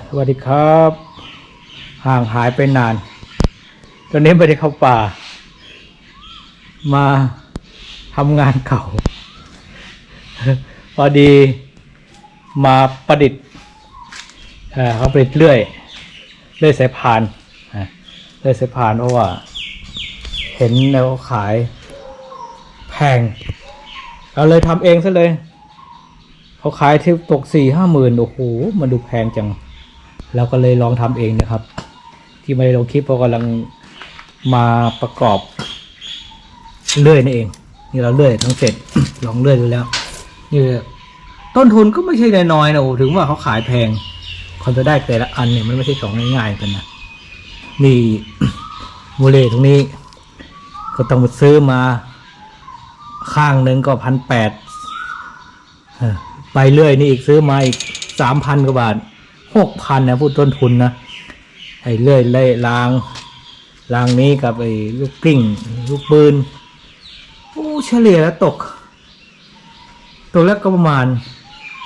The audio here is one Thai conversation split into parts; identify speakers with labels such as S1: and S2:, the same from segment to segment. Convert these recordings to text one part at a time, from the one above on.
S1: สวัสดีครับห่างหายไปนานตอนนี้ไม่ได้เข้าป่ามาทำงานเก่าพอดีมาประดิษฐ์เขาประดิษฐ์เลื่อยสายพานเลื่อยสายพานเพราะว่าเห็นแนวขายแพงเราเลยทำเองซะเลยเขาขายที่ตก4-5 หมื่นโอ้โหมันดูแพงจังเราก็เลยลองทำเองนะครับที่ไม่ได้ลงคลิปเพราะกำลังมาประกอบเลื่อยนี่เองนี่เราเลื่อยทั้งเสร็จ ลองเลื่อยดูแล้วนี่ต้นทุนก็ไม่ใช่น้อยๆนะโอ้ถึงว่าเขาขายแพงคนจะได้แต่ละอันเนี่ยมันไม่ใช่ของง่ายๆกันนะนี่ โมเลตรงนี้ก็ต้องมาซื้อมาข้างหนึ่งก็1,800ไปเรื่อยนี่อีกซื้อมาอีก3,000 กว่าบาท6,000นะพูดต้นทุนนะไอ้เลื่อยเล่รางนี้กับไอ้ลูกกลิ้งลูกปืนโอ้เฉลี่ยแล้วตกแล้วก็ประมาณ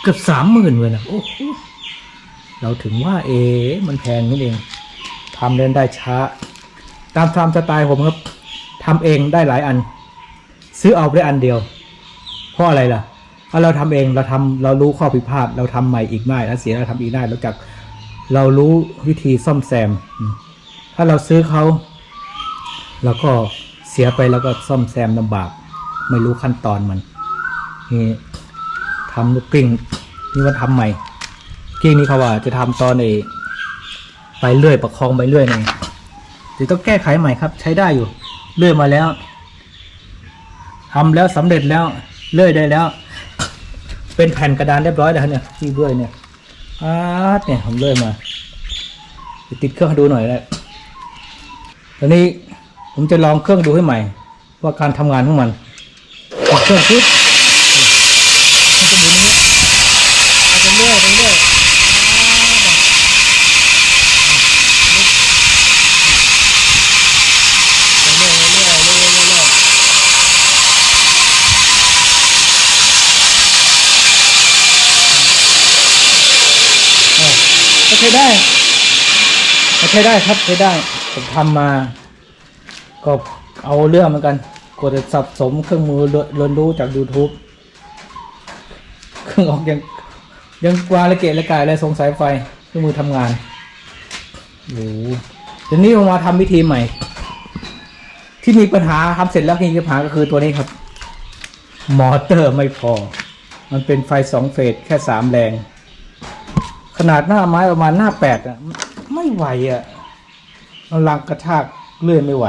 S1: เกือบ30,000เลยนะโอ้เราถึงว่ามันแพงนี่เองทำเล่นได้ช้าตามสไตล์ผมครับทำเองได้หลายอันซื้อเอาได้อันเดียวเพราะอะไรล่ะเราทำเองเรารู้ข้อผิดพลาดเราทำใหม่อีกได้แล้วเสียเราทำอีกได้แล้วจากเรารู้วิธีซ่อมแซมถ้าเราซื้อเขาเราก็เสียไปแล้วก็ซ่อมแซมลำบากไม่รู้ขั้นตอนมันนี่ทำลูกกลิ้งนี่ว่าทำใหม่กลิ้งนี่เขาว่าจะทำตอนไปเรื่อยประคองไปเรื่อยนี่เดี๋ยวต้องแก้ไขใหม่ครับใช้ได้อยู่เลื่อยมาแล้วทำแล้วสำเร็จแล้วเลื่อยได้แล้วเป็นแผ่นกระดานเรียบร้อยแล้วเนี่ยที่เลื่อยเนี่ยเนี่ยผมเลื่อยมาติดเครื่องให้ดูหน่อยแล้วตอนนี้ผมจะลองเครื่องดูให้ใหม่ว่าการทำงานของมันเครื่องพุทมันจะหมุนอย่างนี้มันจะเลื่อยไปเรื่อยใช้ได้ครับใช้ได้ผมทำมาก็เอาเรื่องเหมือนกันกดสับสมเครื่องมือเรียนรู้จาก YouTube เครื่องออกยังวางละเกะละกายอะไรสงสัยไฟเครื่องมือทำงานโอ้เดี๋ยวนี้ผมมาทำวิธีใหม่ที่มีปัญหาทำเสร็จแล้วที่มีปัญหาก็คือตัวนี้ครับมอเตอร์ไม่พอมันเป็นไฟ2 เฟสแค่3 แรงขนาดหน้าไม้ประมาณหน้า8ไม่ไหวมันลังกระชากเลื่อยไม่ไหว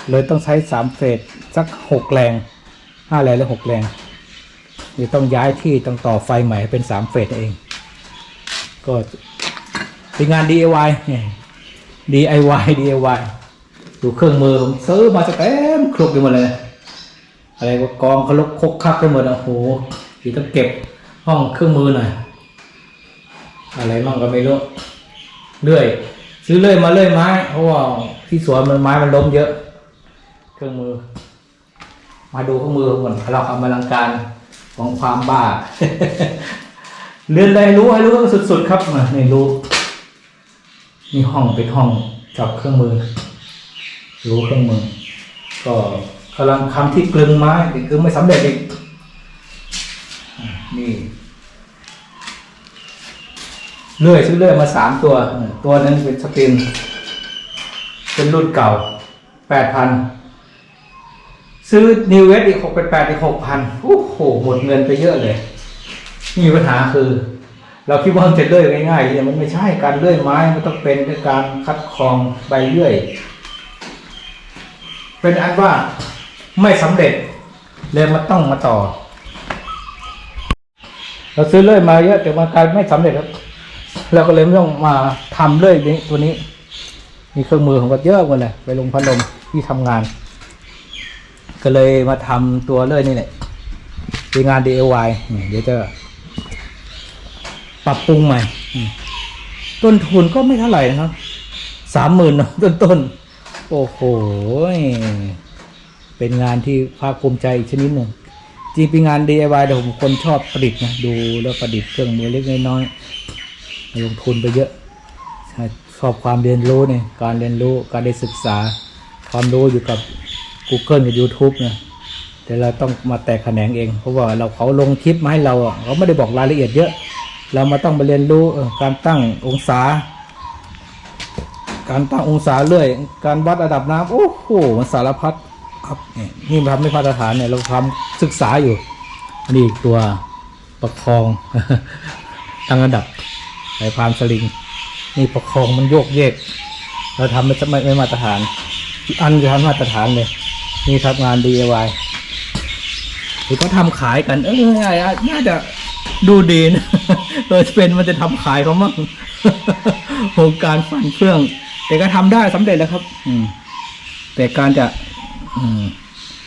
S1: เลยต้องใช้3 เฟสสัก6 แรง5 แรงและ6 แรงเดี๋ยวต้องย้ายที่ต้องต่อไฟใหม่เป็น3 เฟสเองก็เป็นงาน DIY ดูเครื่องมือผมซื้อมาจะเต็มครบไปหมดเลยอะไรก็กองเขาลกคกคักไปหมดโอ้โหเดี๋ยวต้องเก็บห้องเครื่องมือหน่อยอะไรมั่งก็ไม่รู้เลื่อยซื้อเลื่อยมาเลื่อยไม้เพราะว่าที่สวนมันไม้มันล้มเยอะเครื่องมือมาดูเครื่องมือก่อนเราทำอลังการของความบ้า เรียนอะไรรู้ให้รู้สุดๆครับนี่รู้นี่ห้องเป็นห้องจับเครื่องมือรู้เครื่องมือก็กำลังทำที่กลึงไม้แต่กลึงไม่สำเร็จอีกนี่เลื่อยซื้อเลื่อยมา3 ตัวนั้นเป็นสปริงเป็นรุ่นเก่า 8,000 ซื้อนิวเวสอีก688อีก 6,000 โอ้โหหมดเงินไปเยอะเลยมีปัญหาคือเราคิดว่าจะเลื่อยง่ายๆแต่มันไม่ใช่การเลื่อยไม้มันต้องเป็นด้วยการคัดกรองใบเลื่อยเป็นอันว่าไม่สำเร็จเลยมาต้องมาต่อเราซื้อเลื่อยมาเยอะแต่มันกลายไม่สำเร็จครับเราก็เลยไม่ต้องมาทำเลื่อยตัวนี้มีเครื่องมือของก็เยอะหมดเลยไปลงพัดลมที่ทำงานก็เลยมาทำตัวเลื่อยนี่แหละเป็นงาน DIY เดี๋ยวจะปรับปรุงใหม่ต้นทุนก็ไม่เท่าไหร่นะครับ30,000ต้นโอ้โหเป็นงานที่ภาคภูมิใจอีกชนิดหนึ่งจริงเป็นงาน DIY แต่ผมคนชอบประดิษฐ์นะดูแล้วประดิษฐ์เครื่องมือเล็กน้อย ลงทุนไปเยอะชอบความเรียนรู้เนี่ยการเรียนรู้การได้ศึกษาความรู้อยู่กับ Google กับ YouTube เนี่ยแต่เราต้องมาแตกแขนงเองเพราะว่าเขาลงคลิปมาให้เราเขาไม่ได้บอกรายละเอียดเยอะเรามาต้องไปเรียนรู้การตั้งองศาเรื่อยการวัดระดับน้ำโอ้โหมันสารพัดครับนี่ทำไม่มาตรฐานเนี่ยเราทำศึกษาอยู่นี่ตัวประคอง ตั้งระดับสายพานสลิงนี่ประคองมันโยกเยกเราทำไม่มาตรฐานอันจะทำมาตรฐานเลยนี่ครับงาน DIY ที่เขาทำขายกันน่าจะดูดีนะ โดยเป็นมันจะทำขายเขามั่ง โครงการฟันเครื่องแต่ก็ทำได้สำเร็จแล้วครับแต่การจะ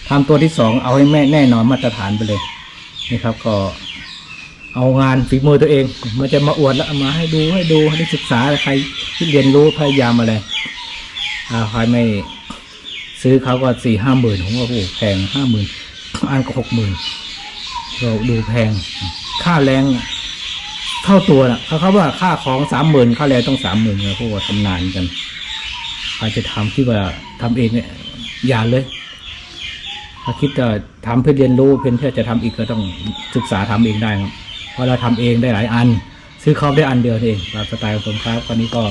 S1: ทำตัวที่สองเอาให้แน่นอนมาตรฐานไปเลยนี่ครับก็เอางานฝีมือตัวเองมันจะมาอวดแล้วมาให้ดูให้ได้ศึกษาใครที่เรียนรู้พยายามอะไรใครไม่ซื้อเขาก็4-5 หมื่นผมว่าโอ้แพง50,000อันก็60,000เราดูแพงค่าแรงเท่าตัวนะเขาว่าค่าของ30,000ค่าแรงต้อง30,000เลยเพราะว่าทำนานกันใครจะทำที่ว่าทำเองเนี่ยอย่าเลยถ้าคิดจะทำเพื่อเรียนรู้เพื่อจะทำอีกก็ต้องศึกษาทำเองได้ครับเพราะเราทำเองได้หลายอันซื้อเขาได้อันเดียวเองตามสไตล์ของผมครับตอนนี้ก็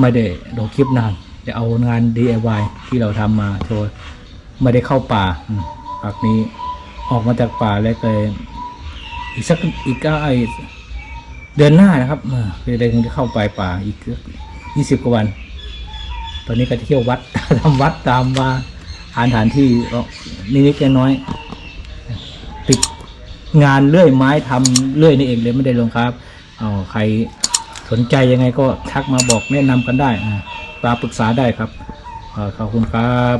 S1: ไม่ได้ลงคลิปนานจะเอางาน DIY ที่เราทำมาโชว์ไม่ได้เข้าป่าภาคนี้ออกมาจากป่าแล้วไปอีกก็เดือนหน้านะครับคือได้จะเข้าไปป่าอีก20 กว่าวันตอนนี้ก็จะเที่ยววัด ทำวัดตามมาสถานที่นิดๆน้อยๆติดงานเลื่อยไม้ทำเลื่อยนี่เองเลยไม่ได้ลงครับใครสนใจยังไงก็ทักมาบอกแนะนำกันได้มาปรึกษาได้ครับขอบคุณครับ